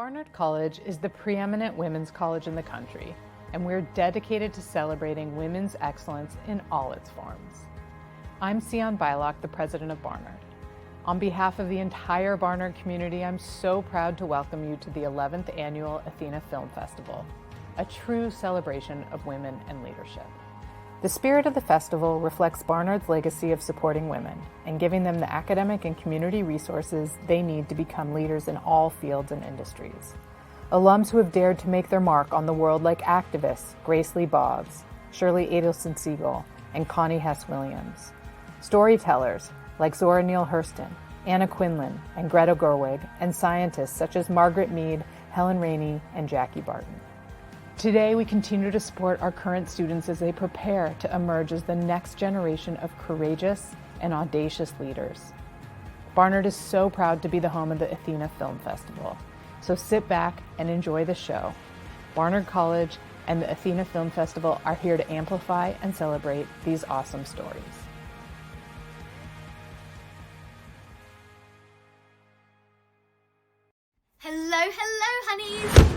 Barnard College is the preeminent women's college in the country, and we're dedicated to celebrating women's excellence in all its forms. I'm Sion Bylock, the president of Barnard. On behalf of the entire Barnard community, I'm so proud to welcome you to the 11th Annual Athena Film Festival, a true celebration of women and leadership. The spirit of the festival reflects Barnard's legacy of supporting women and giving them the academic and community resources they need to become leaders in all fields and industries. Alums who have dared to make their mark on the world like activists Grace Lee Boggs, Shirley Adelson Siegel, and Connie Hess-Williams. Storytellers like Zora Neale Hurston, Anna Quinlan, and Greta Gerwig, and scientists such as Margaret Mead, Helen Rainey, and Jackie Barton. Today, we continue to support our current students as they prepare to emerge as the next generation of courageous and audacious leaders. Barnard is so proud to be the home of the Athena Film Festival, so sit back and enjoy the show. Barnard College and the Athena Film Festival are here to amplify and celebrate these awesome stories. Hello, honeys!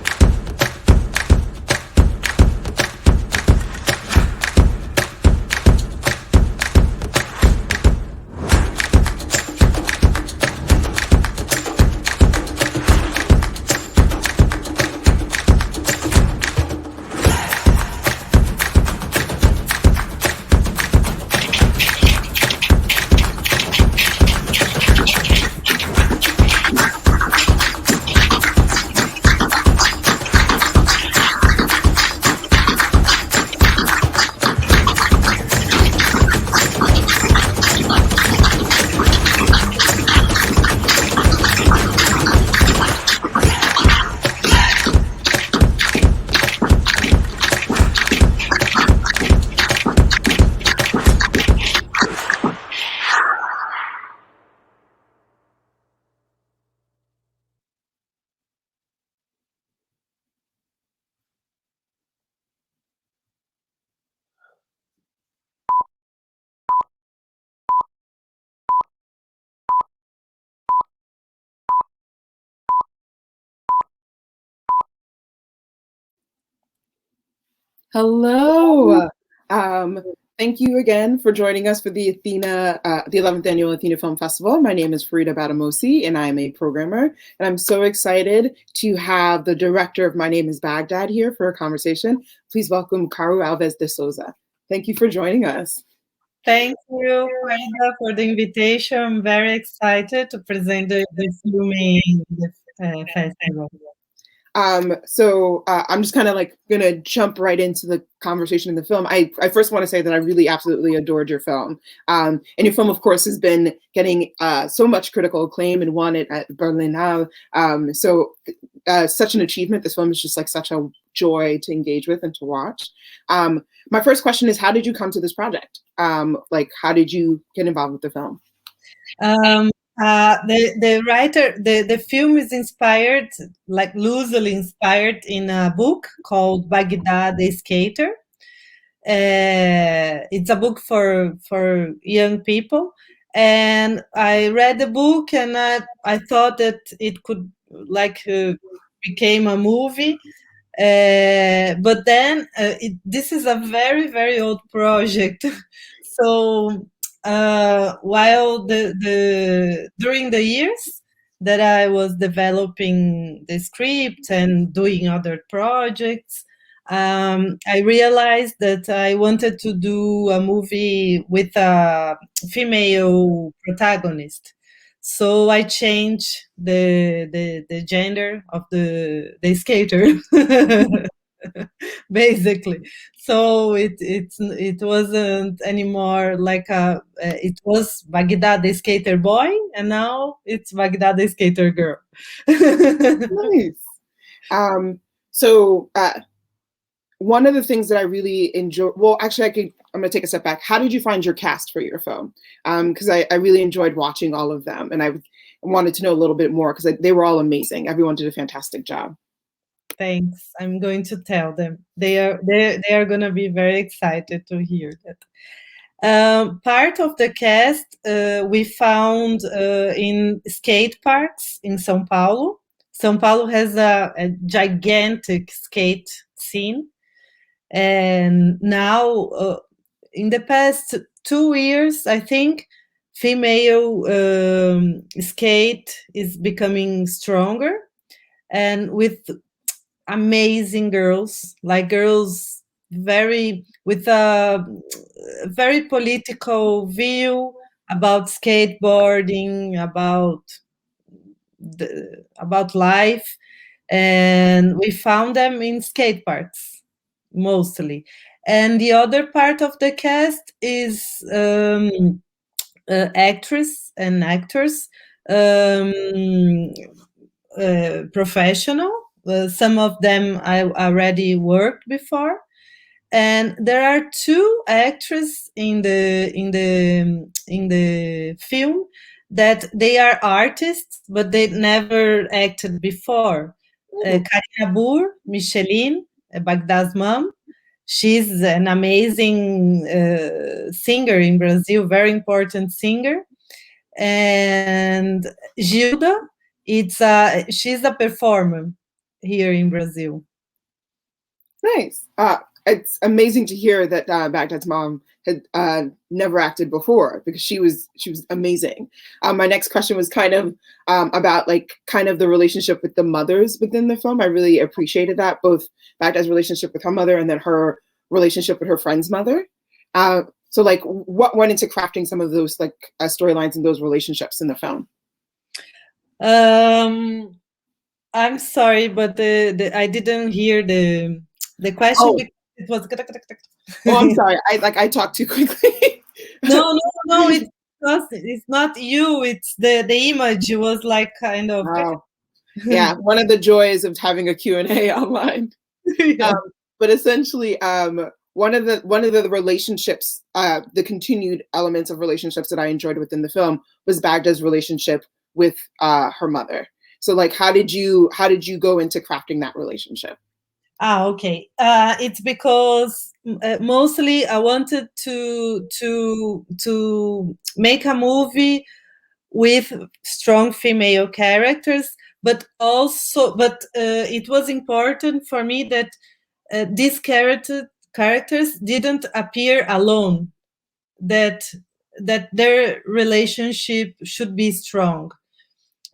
Hello. Thank you again for joining us for the 11th Annual Athena Film Festival. My name is Farida Badamosi, and I am a programmer. And I'm so excited to have the director of My Name is Baghdad here for a conversation. Please welcome Caru Alves de Souza. Thank you for joining us. Thank you, Farida, for the invitation. I'm very excited to present the film in the festival. So I'm just kind of like gonna jump right into the conversation in the film. I first want to say that I really absolutely adored your film. And your film, of course, has been getting so much critical acclaim and won it at Berlinale. Such an achievement. This film is just like such a joy to engage with and to watch. My first question is, how did you come to this project? Like, how did you get involved with the film? The film is inspired, like loosely inspired, in a book called Baghdad the Skater. It's a book for young people, and I read the book and I thought that it could became a movie. But then this is a very, very old project. So while during the years that I was developing the script and doing other projects, I realized that I wanted to do a movie with a female protagonist. So I changed the gender of the skater, basically. So it wasn't anymore like it was Baghdad the skater boy, and now it's Baghdad the skater girl. Nice. One of the things that I really enjoy, well, actually, I'm going to take a step back. How did you find your cast for your film? Because I really enjoyed watching all of them, and I wanted to know a little bit more because they were all amazing. Everyone did a fantastic job. Thanks. I'm going to tell them. They are going to be very excited to hear that. Part of the cast we found in skate parks in São Paulo. São Paulo has a gigantic skate scene, and now in the past 2 years, I think female skate is becoming stronger, and with amazing girls, like girls very with a very political view about skateboarding, about life, and we found them in skate parks mostly. And the other part of the cast is actress and actors, professional. Some of them I already worked before, and there are 2 actresses in the film that they are artists, but they never acted before. Karina Micheline, Baghdad's mom. She's an amazing singer in Brazil, very important singer. And Gilda, she's a performer here in Brazil. Nice. It's amazing to hear that Baghdad's mom had never acted before, because she was amazing. My next question was kind of about kind of the relationship with the mothers within the film. I really appreciated that, both Baghdad's relationship with her mother and then her relationship with her friend's mother. So what went into crafting some of those storylines and those relationships in the film? I'm sorry, but I didn't hear the question. Oh. Because it was. Oh, I'm sorry. I talked too quickly. No. It's not you. It's the image. It was like kind of. Wow. Yeah, one of the joys of having a Q&A online. Yeah. But essentially, one of the relationships, the continued elements of relationships that I enjoyed within the film was Baghdad's relationship with her mother. So how did you go into crafting that relationship? Okay. It's because mostly I wanted to make a movie with strong female characters, but it was important for me that these characters didn't appear alone. That their relationship should be strong.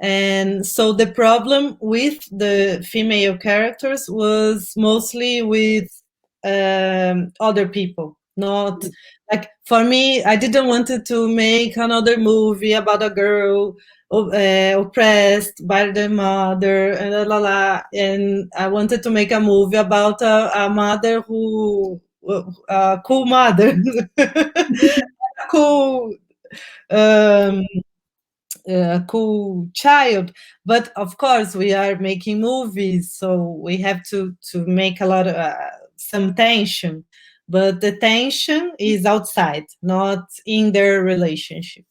And so the problem with the female characters was mostly with other people. Not for me, I didn't want to make another movie about a girl oppressed by the mother and I wanted to make a movie about a mother who a cool mother, cool a cool child. But of course we are making movies, so we have to make a lot of some tension, but the tension is outside, not in their relationship.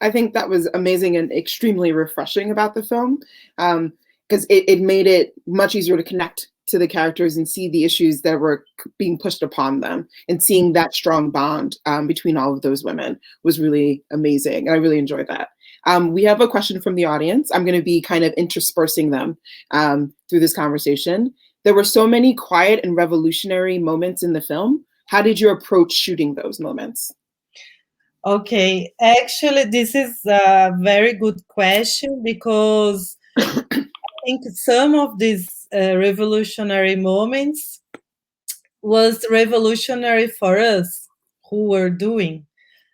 I think that was amazing and extremely refreshing about the film, because it made it much easier to connect to the characters and see the issues that were being pushed upon them, and seeing that strong bond between all of those women was really amazing. And I really enjoyed that. We have a question from the audience. I'm going to be kind of interspersing them through this conversation. There were so many quiet and revolutionary moments in the film. How did you approach shooting those moments? Okay, actually, this is a very good question, because I think some of these revolutionary moments was revolutionary for us who were doing,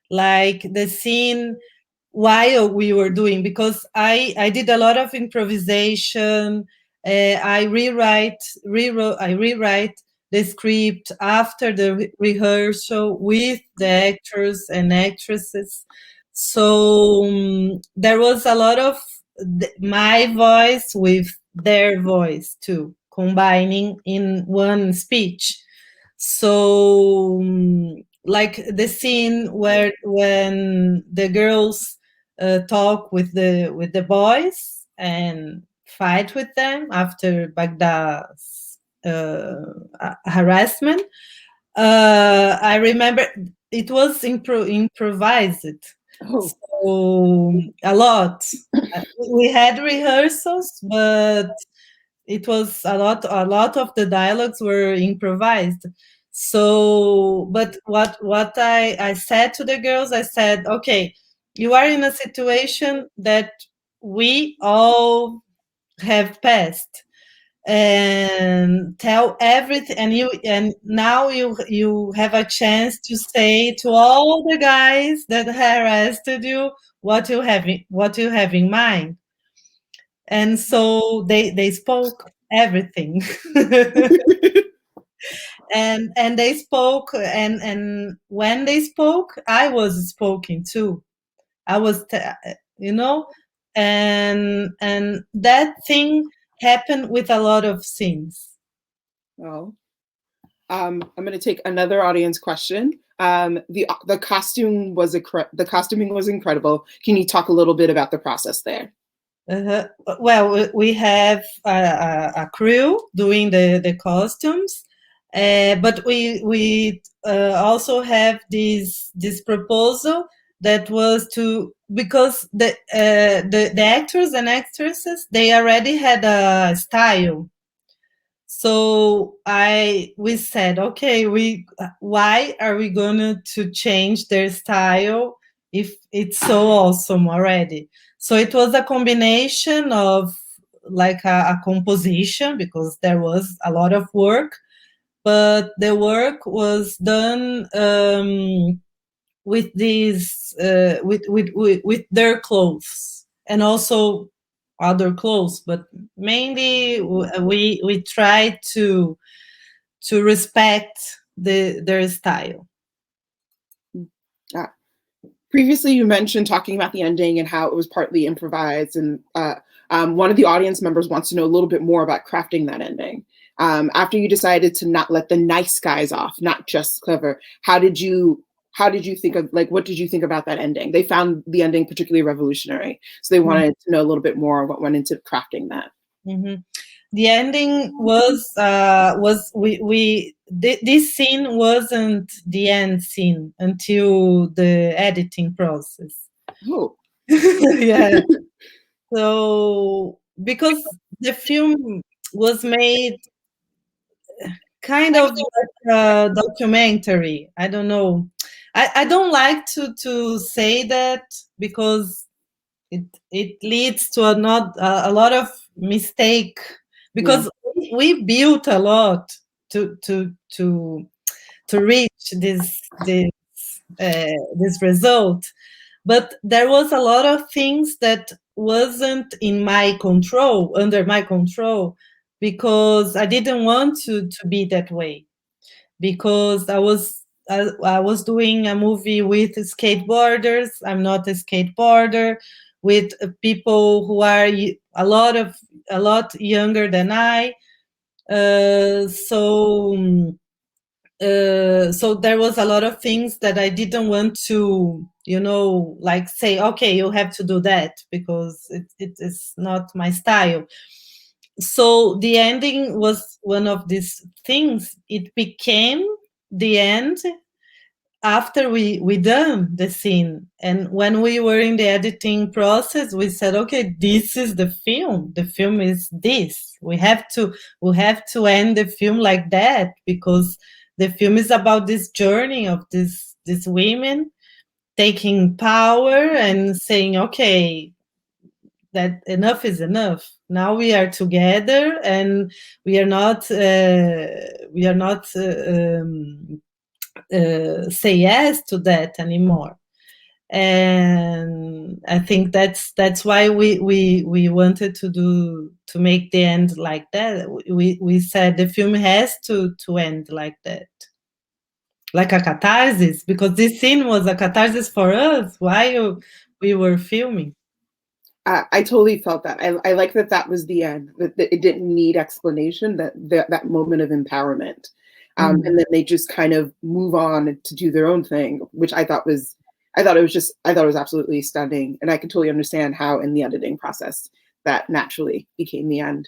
like the scene while we were doing, because I did a lot of improvisation. I rewrite the script after the rehearsal with the actors and actresses. So there was a lot of my voice with their voice too, combining in one speech. So like the scene where when the girls talk with the boys and fight with them after Baghdad's harassment. I remember it was improvised. Oh. a lot. We had rehearsals, but it was a lot. A lot of the dialogues were improvised. So, but what I said to the girls, I said, okay, you are in a situation that we all have passed, and tell everything, and now you have a chance to say to all the guys that harassed you what you have in mind. And so they spoke everything. And they spoke, and when they spoke, I was speaking too. I was you know, and that thing happened with a lot of scenes. Well, I'm going to take another audience question. The costume was the costuming was incredible. Can you talk a little bit about the process there? Well, we have a crew doing the costumes, but we also have this proposal that was to, because the actors and actresses, they already had a style. So we said, okay, why are we gonna to change their style if it's so awesome already? So it was a combination of like a composition, because there was a lot of work, but the work was done with these with their clothes, and also other clothes, but mainly we try to respect their style. Previously, you mentioned talking about the ending and how it was partly improvised, and one of the audience members wants to know a little bit more about crafting that ending. After you decided to not let the nice guys off, not just clever, how did you think of, like, what did you think about that ending? They found the ending particularly revolutionary, so they wanted to know a little bit more what went into crafting that. Mm-hmm. The ending was this scene wasn't the end scene until the editing process. Oh. Yeah. So because the film was made kind of like a documentary. I don't know. I don't like to say that, because it leads to a lot of mistake, because we built a lot to reach this result, but there was a lot of things that wasn't under my control, because I didn't want to be that way, because I was doing a movie with skateboarders. I'm not a skateboarder, with people who are a lot younger than I. So there was a lot of things that I didn't want to, like say, okay, you have to do that, because it is not my style. So the ending was one of these things. It became the end after we done the scene, and when we were in the editing process, we said, okay, this is the film. The film is this. We have to end the film like that, because the film is about this journey of these women taking power and saying, okay, that enough is enough. Now we are together, and we are not say yes to that anymore. And I think that's why we wanted to make the end like that. We said the film has to end like that, like a catharsis, because this scene was a catharsis for us while we were filming. I totally felt that. I like that was the end, that it didn't need explanation, that moment of empowerment. And then they just kind of move on to do their own thing, which I thought was absolutely stunning. And I can totally understand how in the editing process that naturally became the end.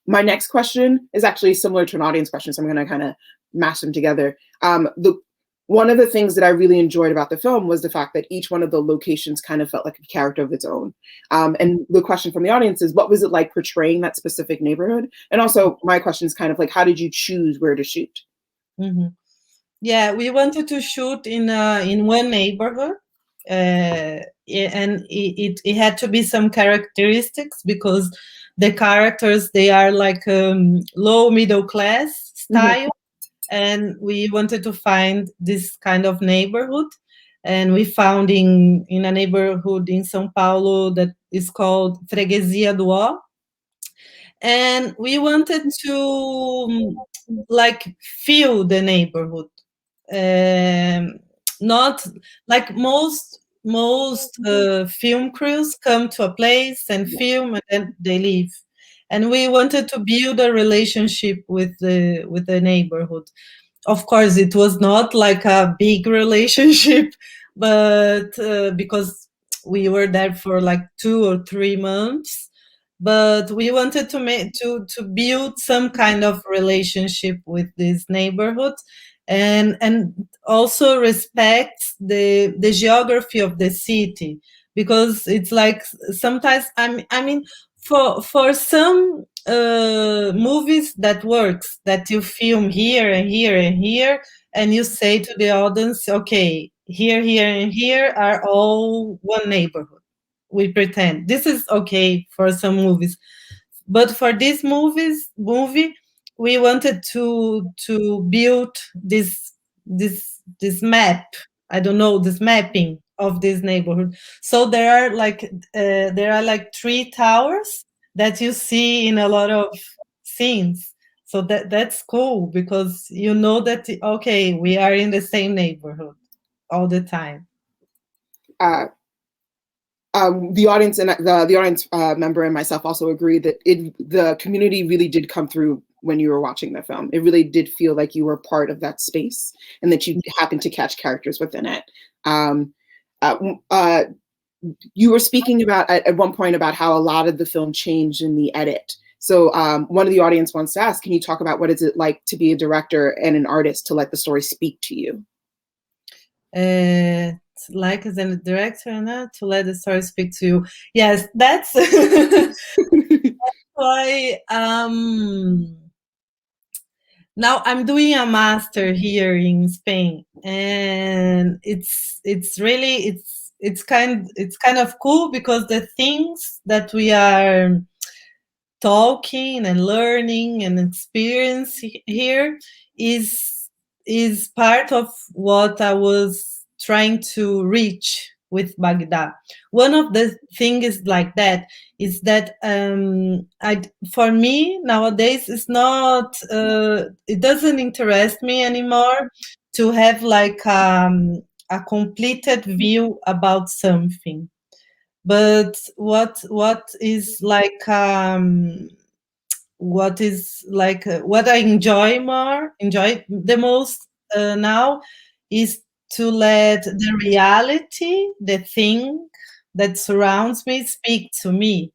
My next question is actually similar to an audience question, so I'm going to kind of mash them together. one of the things that I really enjoyed about the film was the fact that each one of the locations kind of felt like a character of its own. And the question from the audience is, what was it like portraying that specific neighborhood? And also my question is kind of like, how did you choose where to shoot? Mm-hmm. Yeah, we wanted to shoot in one neighborhood, and it had to be some characteristics because the characters, they are like low middle class style, and we wanted to find this kind of neighborhood, and we found in a neighborhood in São Paulo that is called Freguesia do Ó, and we wanted to like feel the neighborhood, not like most film crews come to a place and film and then they leave, and we wanted to build a relationship with the neighborhood. Of course, it was not like a big relationship, but because we were there for like 2 or 3 months, but we wanted to make to build some kind of relationship with this neighborhood, and also respect the geography of the city, because it's like sometimes I mean for some movies that works, that you film here and here and here, and you say to the audience, okay, here, here, and here are all one neighborhood. We pretend this is okay for some movies, but for this movie, we wanted to build this map. I don't know, this mapping of this neighborhood. So there are like 3 towers that you see in a lot of scenes. So that's cool, because you know that okay, we are in the same neighborhood all the time. The audience and the audience member and myself also agreed that the community really did come through when you were watching the film. It really did feel like you were part of that space and that you happened to catch characters within it. You were speaking about at one point about how a lot of the film changed in the edit. So one of the audience wants to ask, can you talk about what is it like to be a director and an artist to let the story speak to you? Like as a director, and to let the story speak to you. Yes, that's why now I'm doing a master here in Spain, and it's really it's kind of cool, because the things that we are talking and learning and experience here is part of what I was trying to reach with Baghdad. One of the things like that is that for me nowadays it's not it doesn't interest me anymore to have like a completed view about something, but what is like what I enjoy the most now is to let the reality, the thing that surrounds me, speak to me.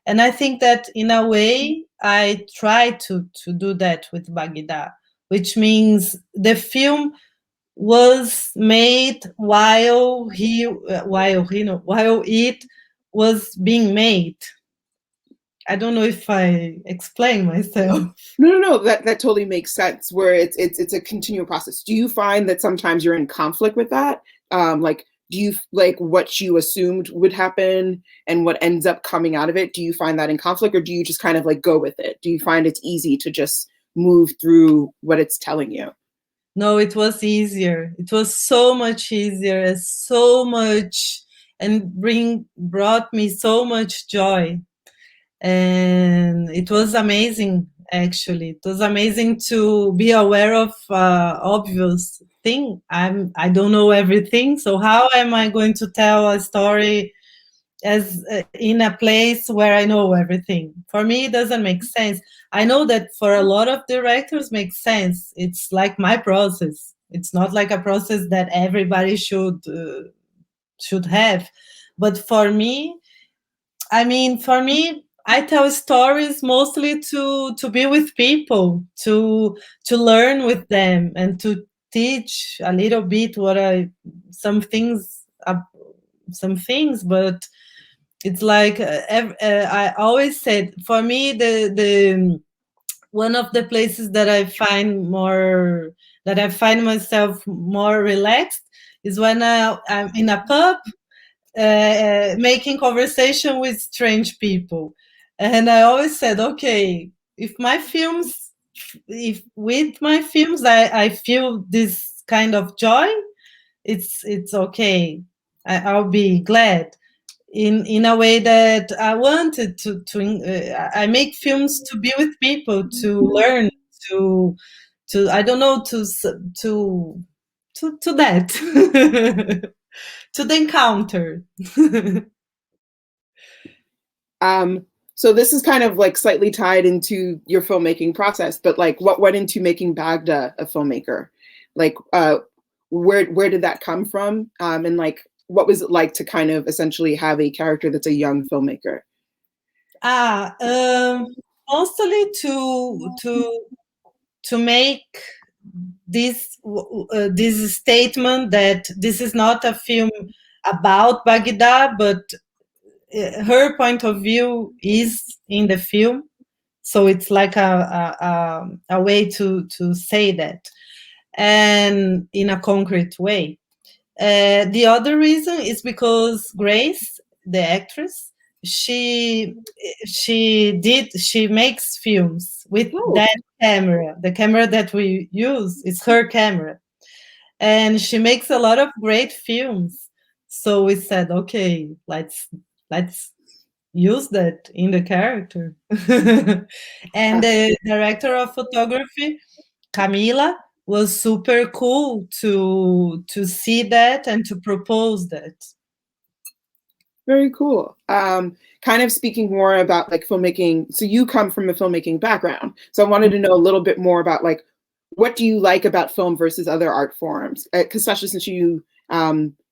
And I think that in a way I try to do that with Baghdad, which means the film was made while it was being made. I don't know if I explain myself. No, that totally makes sense. Where it's a continual process. Do you find that sometimes you're in conflict with that? Like, do you like what you assumed would happen and what ends up coming out of it? Do you find that in conflict, or do you just kind of like go with it? Do you find it's easy to just move through what it's telling you? No, it was easier. It was so much easier, and brought me so much joy. And it was amazing, actually. It was amazing to be aware of obvious thing. I don't know everything, so how am I going to tell a story as in a place where I know everything? For me, it doesn't make sense. I know that for a lot of directors makes sense. It's like my process. It's not like a process that everybody should have. But for me, I tell stories mostly to be with people, to learn with them, and to teach a little bit some things, but it's like I always said, for me, the one of the places that I find myself more relaxed is when I'm in a pub making conversation with strange people. And I always said, okay, if with my films I feel this kind of joy, it's okay. I'll be glad. In a way that I wanted I make films to be with people, to learn, to I don't know, to that to the encounter. So this is kind of like slightly tied into your filmmaking process, but like what went into making Baghdad a filmmaker? Like where did that come from? And like what was it like to kind of essentially have a character that's a young filmmaker? Mostly to make this statement that this is not a film about Baghdad, but her point of view is in the film. So it's like a way to say that, and in a concrete way. The other reason is because Grace, the actress, she makes films with that camera. The camera that we use is her camera, and she makes a lot of great films. So we said, okay, let's use that in the character. And the director of photography, Camila, was super cool to see that and to propose that. Very cool. Kind of speaking more about like filmmaking. So you come from a filmmaking background. So I wanted to know a little bit more about like, what do you like about film versus other art forms? Especially since you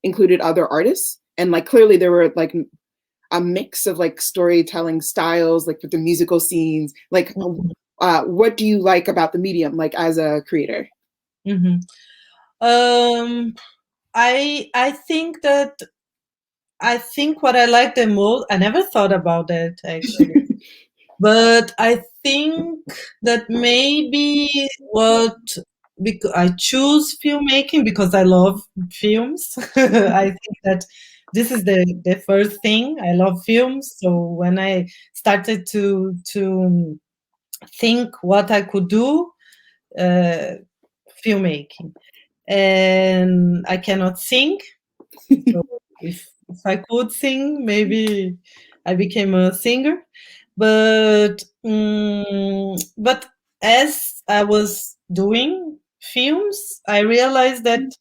included other artists, and like clearly there were like a mix of like storytelling styles, like with the musical scenes. Like, what do you like about the medium, like as a creator? Mm-hmm. I think what I like the most, I never thought about that actually, but I think that maybe because I choose filmmaking because I love films. I think that this is the first thing. I love films. So when I started to think what I could do, filmmaking, and I cannot sing. So if I could sing, maybe I became a singer. But as I was doing films, I realized that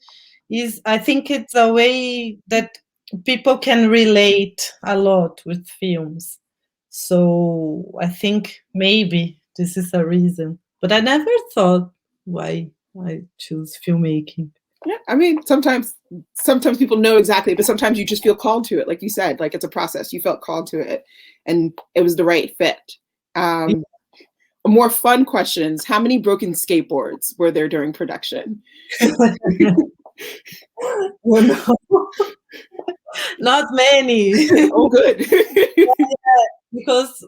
I think it's a way that people can relate a lot with films. So I think maybe this is a reason. But I never thought why I choose filmmaking. Yeah, I mean, sometimes people know exactly, but sometimes you just feel called to it. Like you said, like it's a process. You felt called to it, and it was the right fit. More fun questions. How many broken skateboards were there during production? Well, no. Not many. Oh, good. Because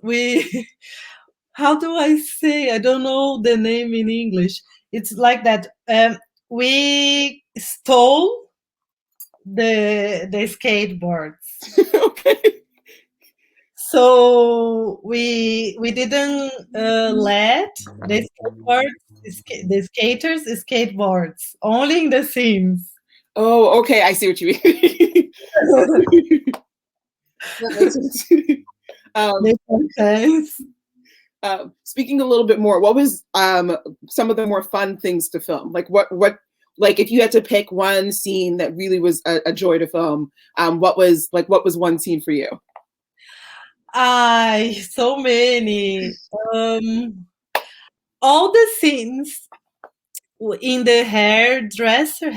how do I say? I don't know the name in English. It's like that. We stole the skateboards. Okay. So we didn't let the skaters skateboards only in the scenes. Oh, okay. I see what you mean. Makes sense. Speaking a little bit more, what was some of the more fun things to film? Like what like if you had to pick one scene that really was a joy to film, what was one scene for you? So many. All the scenes in the hairdresser.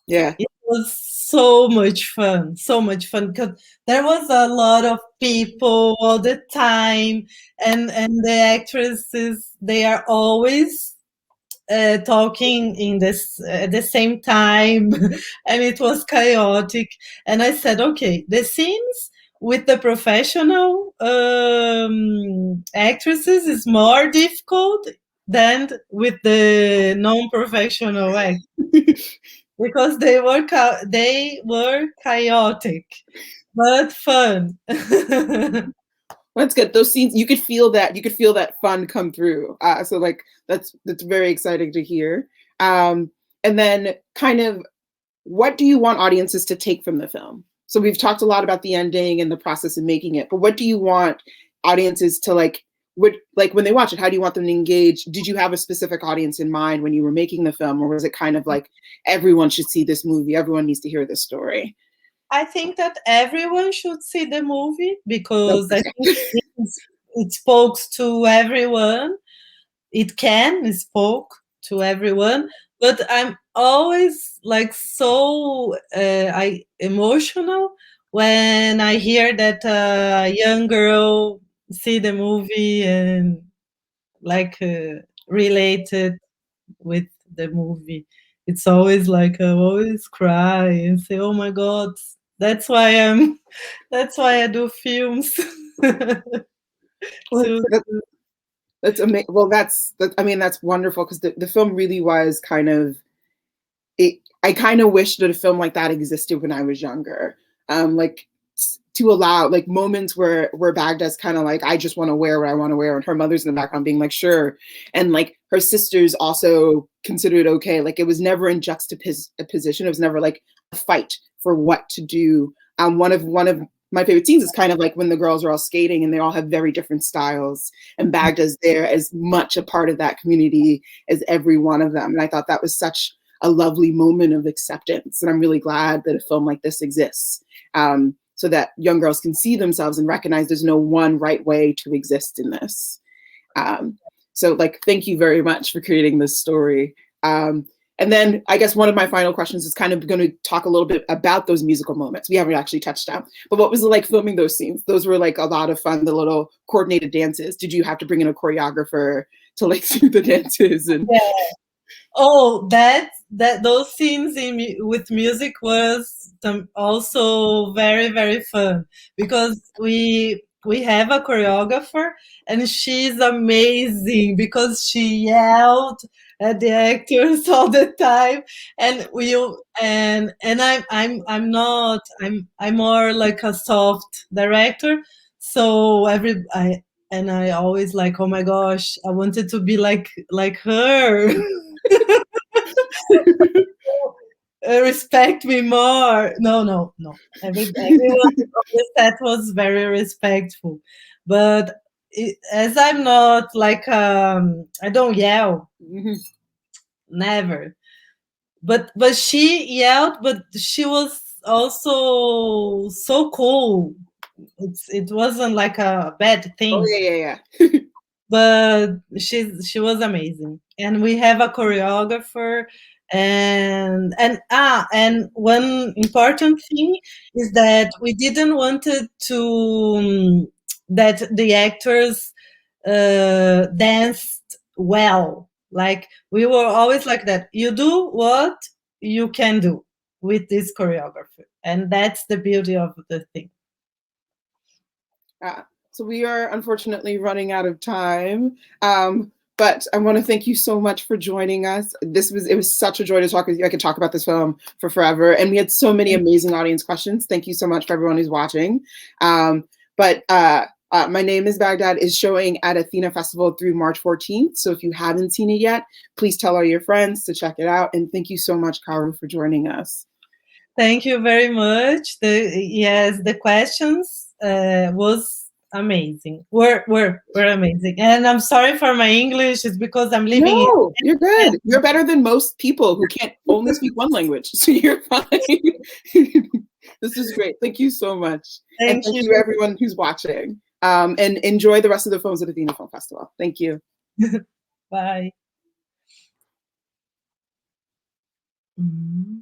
Yeah. It was so much fun because there was a lot of people all the time, and the actresses, they are always talking in this at the same time, and it was chaotic. And I said, okay, the scenes with the professional actresses is more difficult than with the non-professional actors because they were chaotic but fun. That's good. Those scenes, you could feel that fun come through. So like that's very exciting to hear. And then kind of what do you want audiences to take from the film? So we've talked a lot about the ending and the process of making it, but what do you want audiences to like when they watch it, how do you want them to engage? Did you have a specific audience in mind when you were making the film, or was it kind of like everyone should see this movie, everyone needs to hear this story? I think that everyone should see the movie because I think it spoke to everyone. It spoke to everyone, but I'm always like so emotional when I hear that a young girl see the movie and like related with the movie. It's always like I always cry and say, "Oh my God, that's why that's why I do films." Well, So, that's amazing. Well, I mean, that's wonderful because the film really was kind of it. I kind of wish that a film like that existed when I was younger. Like to allow like moments where Baghdad's kind of like, I just want to wear what I want to wear, and her mother's in the background being like, sure, and like her sisters also consider it okay. Like it was never in juxtaposition. It was never like a fight for what to do. One of my favorite scenes is kind of like when the girls are all skating and they all have very different styles, and Baghdad's there as much a part of that community as every one of them. And I thought that was such a lovely moment of acceptance. And I'm really glad that a film like this exists, so that young girls can see themselves and recognize there's no one right way to exist in this. So like, thank you very much for creating this story. And then I guess one of my final questions is kind of going to talk a little bit about those musical moments. We haven't actually touched on, but what was it like filming those scenes? Those were like a lot of fun, the little coordinated dances. Did you have to bring in a choreographer to like do the dances? And yeah. Oh, that those scenes with music was also very, very fun because we have a choreographer and she's amazing because she yelled at the actors all the time, and I'm more like a soft director, so I always like, oh my gosh, I wanted to be like her. Respect me more. No. Everyone on the set was very respectful, but as I'm not like I don't yell, never. But she yelled, but she was also so cool. It wasn't like a bad thing. Oh yeah. But she was amazing, and we have a choreographer, and one important thing is that we didn't wanted to that the actors danced well. Like we were always like that, you do what you can do with this choreographer, and that's the beauty of the thing. So we are unfortunately running out of time. But I want to thank you so much for joining us. It was such a joy to talk with you. I could talk about this film for forever. And we had so many amazing audience questions. Thank you so much for everyone who's watching. My Name is Baghdad is showing at Athena Festival through March 14th. So if you haven't seen it yet, please tell all your friends to check it out. And thank you so much, Caru, for joining us. Thank you very much. The questions was amazing. We're amazing. And I'm sorry for my English. It's because I'm living. No, you're good. You're better than most people who can't only speak one language. So you're fine. This is great. Thank you so much. Thank you everyone who's watching. And enjoy the rest of the films at Athena Film Festival. Thank you. Bye. Mm-hmm.